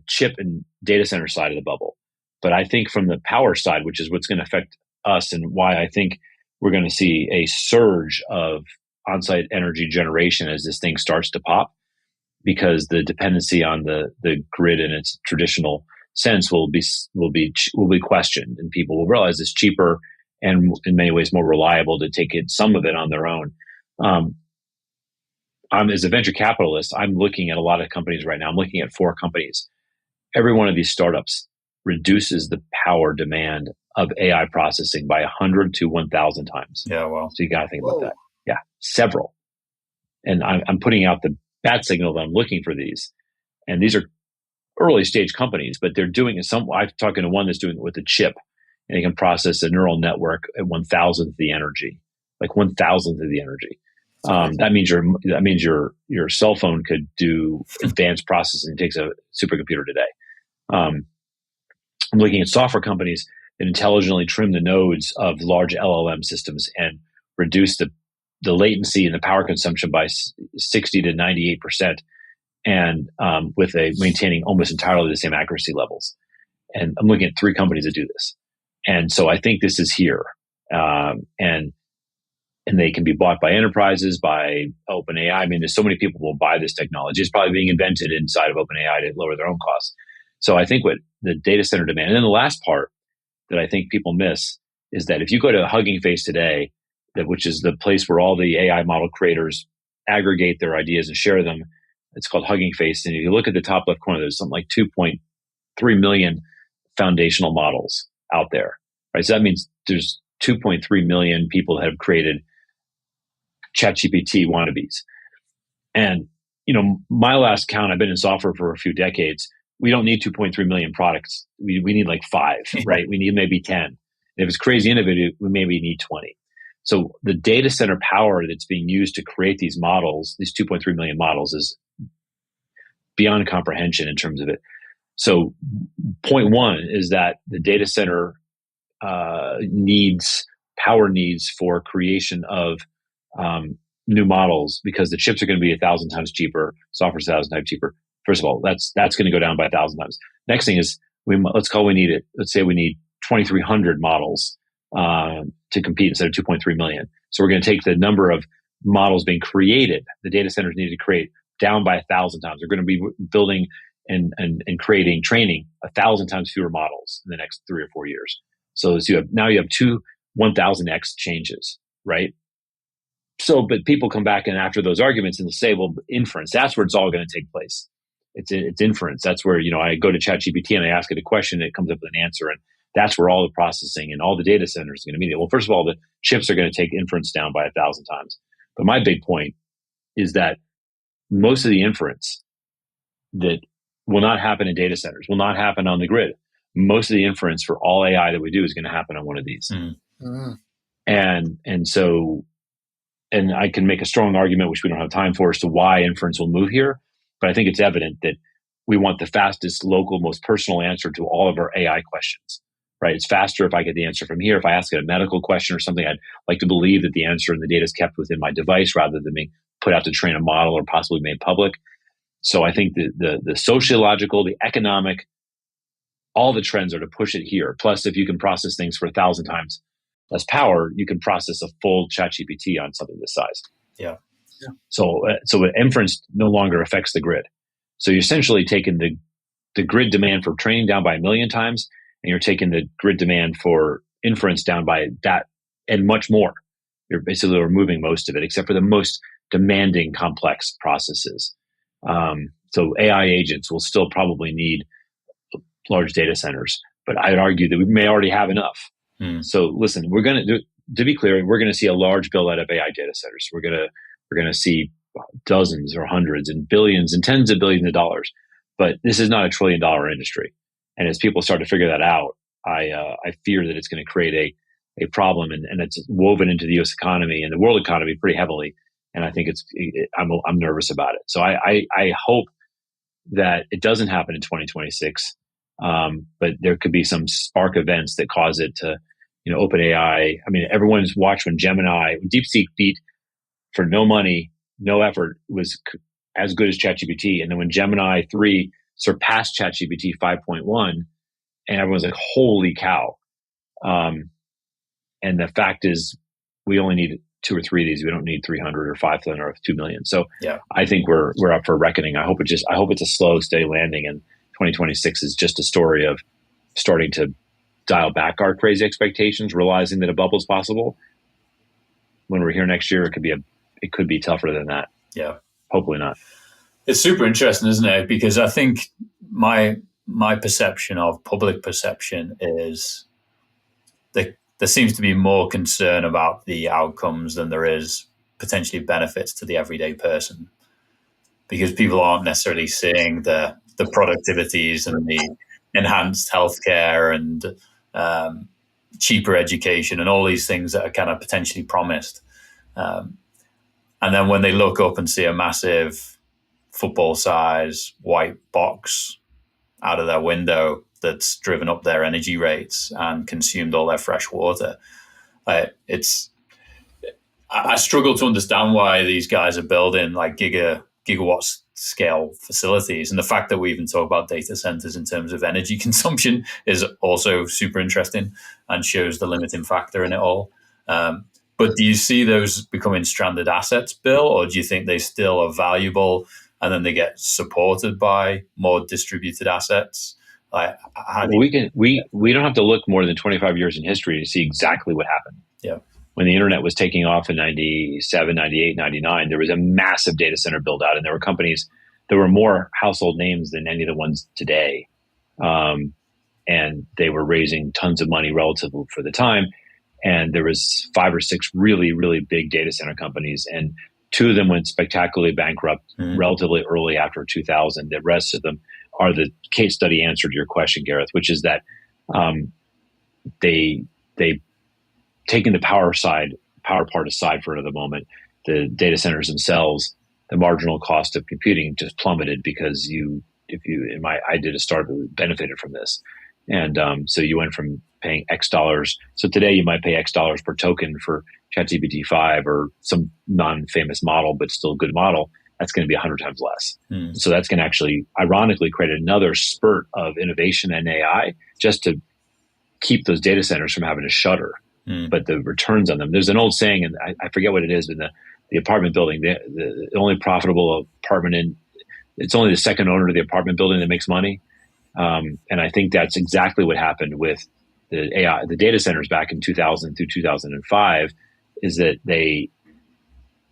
chip and data center side of the bubble. But I think from the power side, which is what's going to affect us, and why I think we're going to see a surge of on-site energy generation as this thing starts to pop, because the dependency on the grid in its traditional sense will be questioned, and people will realize it's cheaper and in many ways more reliable to take some of it on their own. As a venture capitalist, I'm looking at a lot of companies right now. I'm looking at 4 companies. Every one of these startups reduces the power demand of AI processing by 100 to 1,000 times.
Yeah, well,
so you got to think about that. Yeah, several. And I'm putting out the bat signal that I'm looking for these. And these are early stage companies, but they're doing it. I'm talking to one that's doing it with a chip, and they can process a neural network at 1,000th the energy, like 1,000th of the energy. That means your cell phone could do advanced processing. It takes a supercomputer today. I'm looking at software companies that intelligently trim the nodes of large LLM systems and reduce the latency and the power consumption by 60 to 98%, and with maintaining almost entirely the same accuracy levels. And I'm looking at 3 companies that do this. And so I think this is here. And they can be bought by enterprises, by OpenAI. I mean, there's so many people who will buy this technology. It's probably being invented inside of OpenAI to lower their own costs. So I think what the data center demand, and then the last part that I think people miss, is that if you go to Hugging Face today, which is the place where all the AI model creators aggregate their ideas and share them, it's called Hugging Face. And if you look at the top left corner, there's something like 2.3 million foundational models out there, right? So that means there's 2.3 million people that have created ChatGPT wannabes. And, my last count, I've been in software for a few decades. we don't need 2.3 million products. We need like 5, right? We need maybe 10. And if it's crazy innovative, we maybe need 20. So the data center power that's being used to create these models, these 2.3 million models, is beyond comprehension in terms of it. So point one is that the data center power needs for creation of new models, because the chips are going to be 1,000 times cheaper, software's 1,000 times cheaper. First of all, that's going to go down by 1,000 times. Next thing is let's say we need 2,300 models to compete instead of 2.3 million. So we're going to take the number of models being created, the data centers need to create, down by 1,000 times. They're going to be building and training 1,000 times fewer models in the next 3 or 4 years. So you have two 1,000x changes, right? So, but people come back and after those arguments and they'll say, well, inference, that's where it's all going to take place. It's inference. That's where, I go to ChatGPT and I ask it a question and it comes up with an answer. And that's where all the processing and all the data centers are going to be. Well, first of all, the chips are going to take inference down by 1,000 times. But my big point is that most of the inference that will not happen in data centers, will not happen on the grid. Most of the inference for all AI that we do is going to happen on one of these. Mm-hmm. And I can make a strong argument, which we don't have time for, as to why inference will move here. But I think it's evident that we want the fastest, local, most personal answer to all of our AI questions, right? It's faster if I get the answer from here. If I ask it a medical question or something, I'd like to believe that the answer and the data is kept within my device rather than being put out to train a model or possibly made public. So I think the sociological, the economic, all the trends are to push it here. Plus, if you can process things for 1,000 times less power, you can process a full ChatGPT on something this size.
Yeah.
So inference no longer affects the grid. So you're essentially taking the grid demand for training down by 1 million times, and you're taking the grid demand for inference down by that and much more. You're basically removing most of it, except for the most demanding complex processes. So AI agents will still probably need large data centers, but I'd argue that we may already have enough. So listen, to be clear, we're going to see a large build out of AI data centers. We're going to see dozens or hundreds and billions and tens of billions of dollars, but this is not $1 trillion industry. And as people start to figure that out, I fear that it's going to create a problem, and it's woven into the U.S. economy and the world economy pretty heavily. And I think I'm nervous about it. So I hope that it doesn't happen in 2026. But there could be some spark events that cause it to, OpenAI. I mean, everyone's watched when DeepSeek beat for no money, no effort, was as good as ChatGPT. And then when Gemini 3 surpassed ChatGPT 5.1, and everyone's like, holy cow. And the fact is, we only need 2 or 3 of these. We don't need 300 or 500 or 2 million. So yeah. I think we're up for reckoning. I hope it's a slow, steady landing, and 2026 is just a story of starting to dial back our crazy expectations, realizing that a bubble is possible. When we're here next year, it could be tougher than that.
Yeah.
Hopefully not.
It's super interesting, isn't it? Because I think my perception of public perception is that there seems to be more concern about the outcomes than there is potentially benefits to the everyday person, because people aren't necessarily seeing the productivities and the enhanced healthcare and cheaper education and all these things that are kind of potentially promised. And then when they look up and see a massive football size white box out of their window that's driven up their energy rates and consumed all their fresh water, I struggle to understand why these guys are building like gigawatt scale facilities. And the fact that we even talk about data centers in terms of energy consumption is also super interesting and shows the limiting factor in it all. But do you see those becoming stranded assets, Bill, or do you think they still are valuable and then they get supported by more distributed assets?
We don't have to look more than 25 years in history to see exactly what happened.
Yeah.
When the internet was taking off in 97, 98, 99, there was a massive data center build out, and there were companies that were more household names than any of the ones today. And they were raising tons of money relative for the time. And there was 5 or 6 really, really big data center companies, and 2 of them went spectacularly bankrupt relatively early after 2000. The rest of them are the case study answer to your question, Gareth, which is that they taking the power part aside for another moment, the data centers themselves, the marginal cost of computing just plummeted because I did a startup that benefited from this. And so you went from paying X dollars. So today you might pay X dollars per token for ChatGPT 5 or some non-famous model, but still good model. That's going to be 100 times less. So that's going to actually, ironically, create another spurt of innovation and AI just to keep those data centers from having to shutter. But the returns on them, there's an old saying, and I forget what it is, in the apartment building, the only profitable apartment it's only the second owner of the apartment building that makes money. And I think that's exactly what happened with the data centers back in 2000 through 2005, is that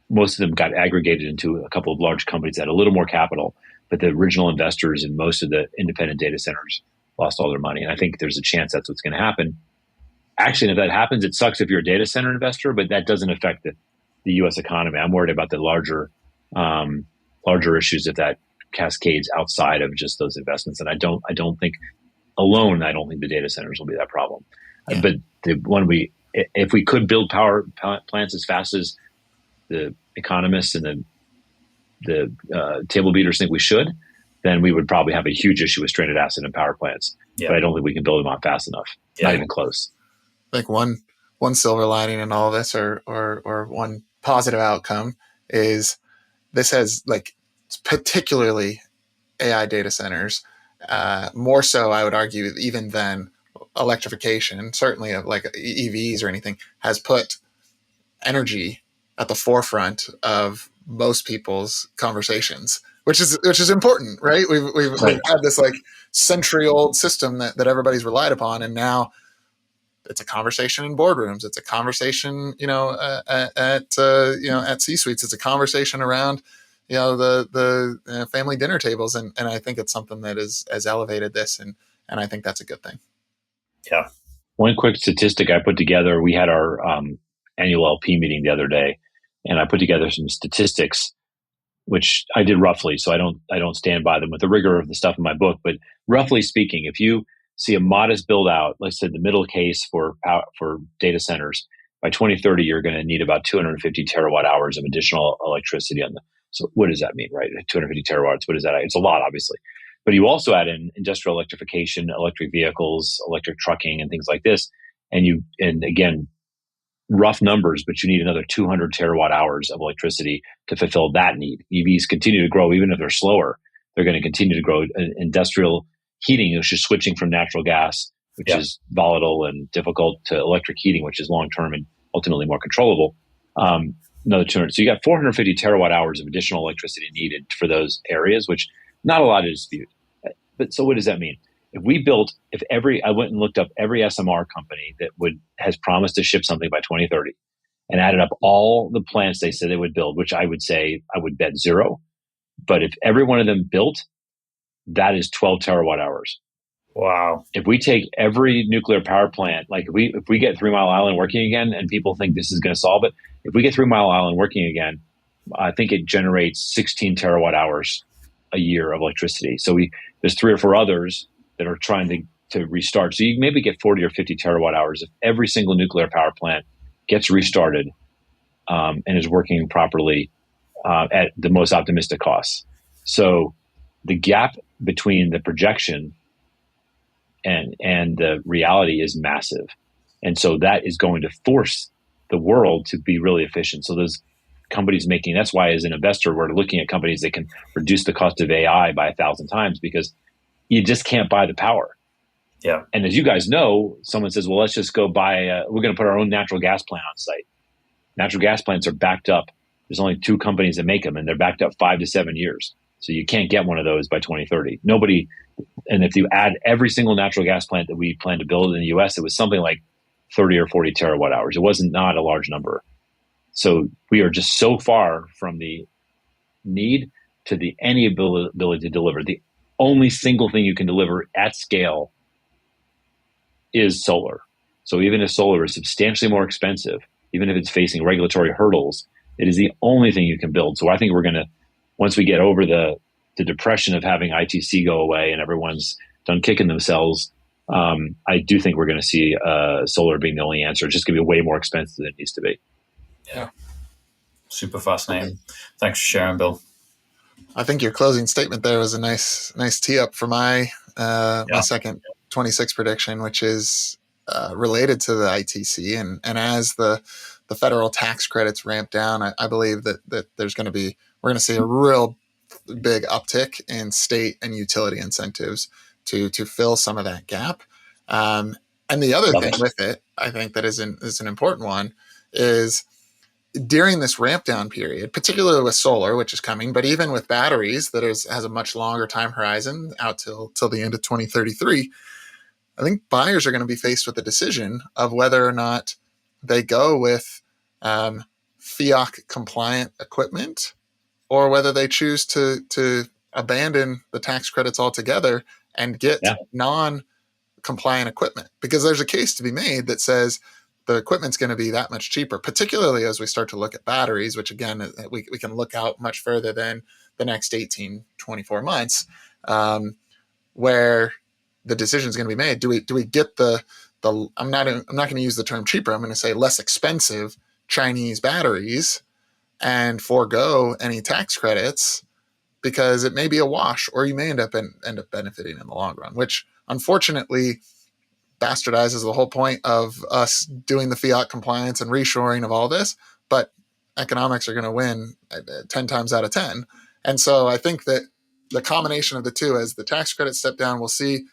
most of them got aggregated into a couple of large companies that had a little more capital, but the original investors in most of the independent data centers lost all their money. And I think there's a chance that's what's going to happen. Actually, if that happens, it sucks if you're a data center investor, but that doesn't affect the U.S. economy. I'm worried about the larger issues if that cascades outside of just those investments. And I don't think the data centers will be that problem. Yeah. But if we could build power plants as fast as the economists and the table beaters think we should, then we would probably have a huge issue with stranded asset and power plants. Yeah. But I don't think we can build them out fast enough. Yeah. Not even close.
I think one silver lining in all of this, or one positive outcome, is this has, like, particularly AI data centers, more so, I would argue, even than electrification, certainly of like EVs or anything, has put energy at the forefront of most people's conversations, which is important, right? We've had this like century-old system that everybody's relied upon, and now it's a conversation in boardrooms. It's a conversation, at C-suites. It's a conversation around, the family dinner tables. And I think it's something that has elevated this. And I think that's a good thing.
Yeah. One quick statistic I put together, we had our annual LP meeting the other day, and I put together some statistics, which I did roughly. So I don't stand by them with the rigor of the stuff in my book, but roughly speaking, if you see a modest build out, like I said, the middle case for data centers, by 2030, you're going to need about 250 terawatt hours of additional electricity on so what does that mean, right? 250 terawatts, what is that? It's a lot, obviously. But you also add in industrial electrification, electric vehicles, electric trucking, and things like this. And again, rough numbers, but you need another 200 terawatt hours of electricity to fulfill that need. EVs continue to grow, even if they're slower. They're going to continue to grow. Industrial heating, which is switching from natural gas, which is volatile and difficult, to electric heating, which is long-term and ultimately more controllable. Another 200. So you got 450 terawatt hours of additional electricity needed for those areas, which not a lot to dispute. But so what does that mean? I went and looked up every SMR company that has promised to ship something by 2030 and added up all the plants they said they would build, which I would say I would bet zero. But if every one of them built, that is 12 terawatt hours.
Wow.
If we take every nuclear power plant, like if we get 3 Mile Island working again, and people think this is going to solve it, if we get 3 Mile Island working again, I think it generates 16 terawatt hours a year of electricity. So there's 3 or 4 others that are trying to restart. So you maybe get 40 or 50 terawatt hours if every single nuclear power plant gets restarted and is working properly at the most optimistic costs. So the gap between the projection and the reality is massive. And so that is going to force the world to be really efficient. So those companies that's why as an investor, we're looking at companies that can reduce the cost of AI by 1,000 times, because you just can't buy the power.
Yeah.
And as you guys know, someone says, well, let's just go buy, we're going to put our own natural gas plant on site. Natural gas plants are backed up. There's only 2 companies that make them, and they're backed up 5 to 7 years. So you can't get one of those by 2030. And if you add every single natural gas plant that we plan to build in the US, it was something like 30 or 40 terawatt hours. It wasn't not a large number. So we are just so far from the need to any ability to deliver. The only single thing you can deliver at scale is solar. So even if solar is substantially more expensive, even if it's facing regulatory hurdles, it is the only thing you can build. So I think we're going to, once we get over the the depression of having ITC go away and everyone's done kicking themselves, I do think we're going to see solar being the only answer. It's just going to be way more expensive than it needs to be.
Yeah. Super fascinating. Thanks for sharing, Bill.
I think your closing statement there was a nice tee up for my my second 26 prediction, which is related to the ITC. And as the federal tax credits ramp down, I believe that we're going to see a real big uptick in state and utility incentives to fill some of that gap. And the other thing with it, I think that is an important one, is during this ramp down period, particularly with solar, which is coming, but even with batteries that has a much longer time horizon out till the end of 2033, I think buyers are going to be faced with the decision of whether or not they go with FEOC compliant equipment, or whether they choose to abandon the tax credits altogether and get non-compliant equipment. Because there's a case to be made that says the equipment's going to be that much cheaper, particularly as we start to look at batteries, which again, we can look out much further than the next 18, 24 months, where the decision is going to be made. Do we get the I'm not going to use the term cheaper. I'm going to say less expensive Chinese batteries and forego any tax credits, because it may be a wash, or you may end up benefiting in the long run, which unfortunately bastardizes the whole point of us doing the fiat compliance and reshoring of all this. But economics are going to win 10 times out of 10. And so I think that the combination of the two, as the tax credits step down, we'll see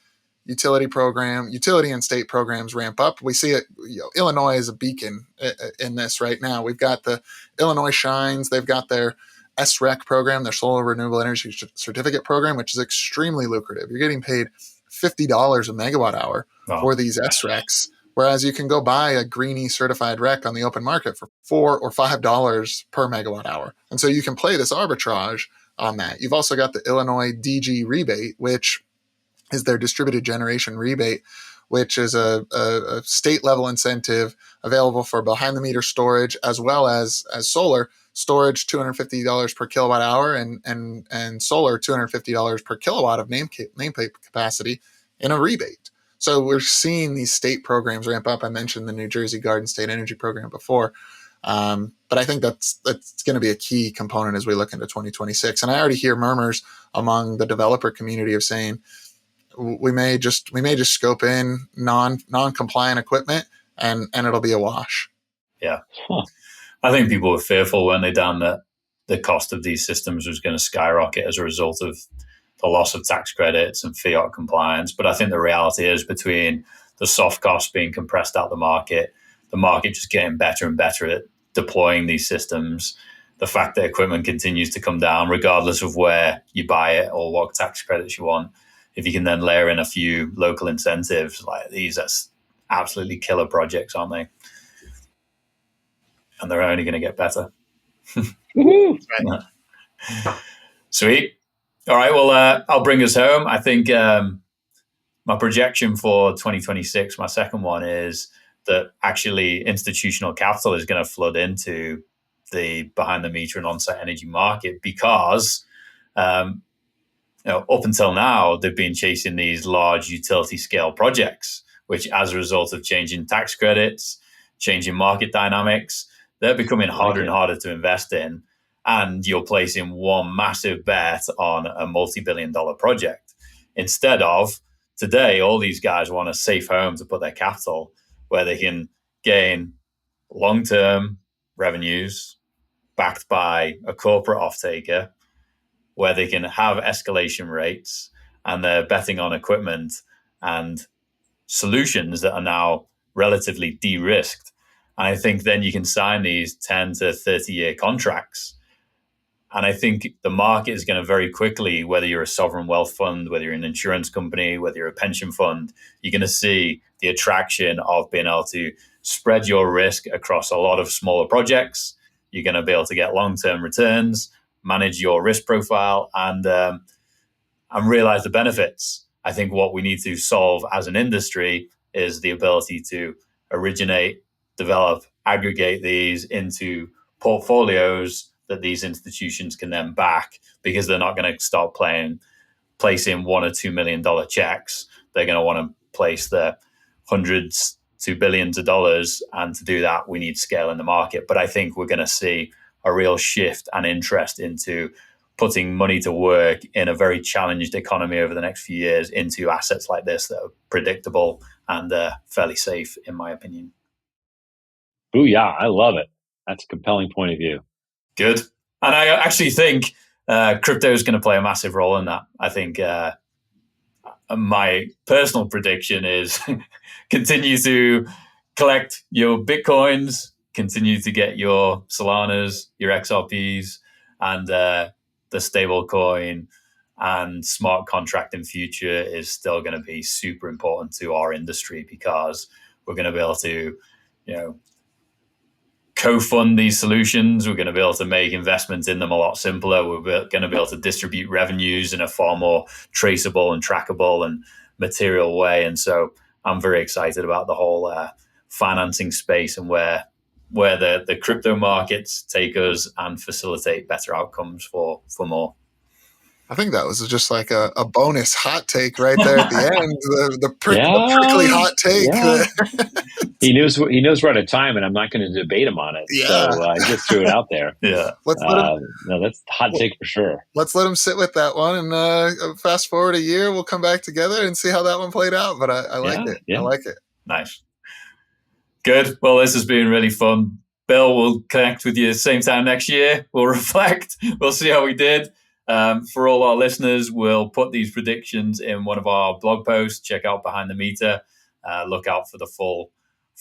utility and state programs ramp up. We see it. Illinois is a beacon in this right now. We've got the Illinois Shines. They've got their SREC program, their Solar Renewable Energy Certificate program, which is extremely lucrative. You're getting paid $50 a megawatt hour for these SRECs, whereas you can go buy a Greenie certified REC on the open market for $4 or $5 per megawatt hour. And so you can play this arbitrage on that. You've also got the Illinois DG rebate, which is their distributed generation rebate, which is a state level incentive available for behind the meter storage as well as solar storage. $250 per kilowatt hour and solar $250 per kilowatt of nameplate capacity in a rebate. So we're seeing these state programs ramp up. I mentioned the New Jersey Garden State Energy Program before. But I think that's going to be a key component as we look into 2026. And I already hear murmurs among the developer community of saying, we may just scope in non-compliant equipment and it'll be a wash.
Yeah. I think people were fearful when they down that the cost of these systems was going to skyrocket as a result of the loss of tax credits and fiat compliance. But I think the reality is, between the soft costs being compressed out the market just getting better and better at deploying these systems, the fact that equipment continues to come down regardless of where you buy it or what tax credits you want. If you can then layer in a few local incentives like these, that's absolutely killer projects, aren't they? And they're only going to get better. Sweet. All right. Well, I'll bring us home. I think my projection for 2026, my second one, is that actually institutional capital is going to flood into the behind the meter and on-site energy market, because up until now, they've been chasing these large utility scale projects, which, as a result of changing tax credits, changing market dynamics, they're becoming harder and harder to invest in. And you're placing one massive bet on a multi-billion-dollar project. Instead of today, all these guys want a safe home to put their capital, where they can gain long-term revenues backed by a corporate off-taker, where they can have escalation rates, and they're betting on equipment and solutions that are now relatively de-risked. And I think then you can sign these 10 to 30-year contracts. And I think the market is going to very quickly, whether you're a sovereign wealth fund, whether you're an insurance company, whether you're a pension fund, you're going to see the attraction of being able to spread your risk across a lot of smaller projects. You're going to be able to get long-term returns, manage your risk profile, and realize the benefits. I think what we need to solve as an industry is the ability to originate, develop, aggregate these into portfolios that these institutions can then back, because they're not going to start placing $1 or $2 million checks. They're going to want to place the hundreds to billions of dollars. And to do that, we need scale in the market. But I think we're going to see a real shift and interest into putting money to work in a very challenged economy over the next few years into assets like this that are predictable and fairly safe, in my opinion.
Ooh, yeah, I love it. That's a compelling point of view.
Good. And I actually think crypto is going to play a massive role in that. I think my personal prediction is continue to collect your Bitcoins, continue to get your Solanas, your XRPs, and the stable coin and smart contract in future is still going to be super important to our industry, because we're going to be able to, co-fund these solutions. We're going to be able to make investments in them a lot simpler. We're going to be able to distribute revenues in a far more traceable and trackable and material way. And so I'm very excited about the whole financing space and where the crypto markets take us and facilitate better outcomes for more.
I think that was just like a bonus hot take right there at the end. The prickly hot take.
Yeah. He knows we're out of time, and I'm not going to debate him on it.
Yeah.
So I just threw it out there.
Yeah.
No, that's a hot take for sure.
Let's let him sit with that one, and fast forward a year, we'll come back together and see how that one played out. But I like it. Yeah. I like it.
Nice. Good. Well, this has been really fun. Bill, we'll connect with you same time next year. We'll reflect. We'll see how we did. For all our listeners, we'll put these predictions in one of our blog posts. Check out Behind the Meter. Look out for the full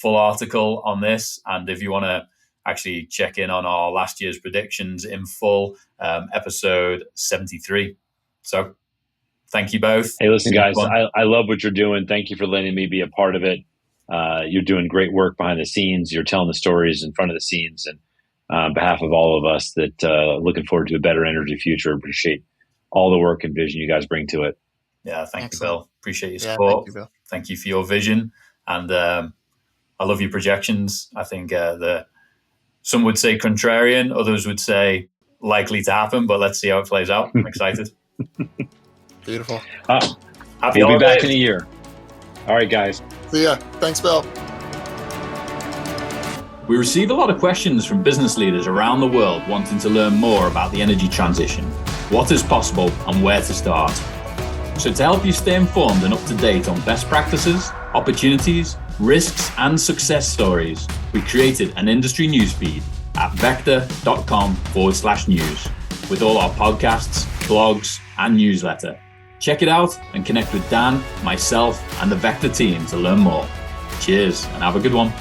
article on this. And if you want to actually check in on our last year's predictions in full, episode 73. So thank you both.
Hey, listen, guys, I love what you're doing. Thank you for letting me be a part of it. You're doing great work behind the scenes. You're telling the stories in front of the scenes. And on behalf of all of us that looking forward to a better energy future, appreciate all the work and vision you guys bring to it.
Yeah, thank you, Bill. Appreciate your support.
Thank you, Bill.
Thank you for your vision. And I love your projections. I think some would say contrarian, others would say likely to happen, but let's see how it plays out. I'm excited.
Beautiful.
We'll be back in a year. All right, guys.
See ya. Thanks, Bill.
We receive a lot of questions from business leaders around the world wanting to learn more about the energy transition, what is possible, and where to start. So to help you stay informed and up to date on best practices, opportunities, risks, and success stories, we created an industry newsfeed at VECKTA.com/news with all our podcasts, blogs, and newsletter. Check it out and connect with Dan, myself, and the VECKTA team to learn more. Cheers and have a good one.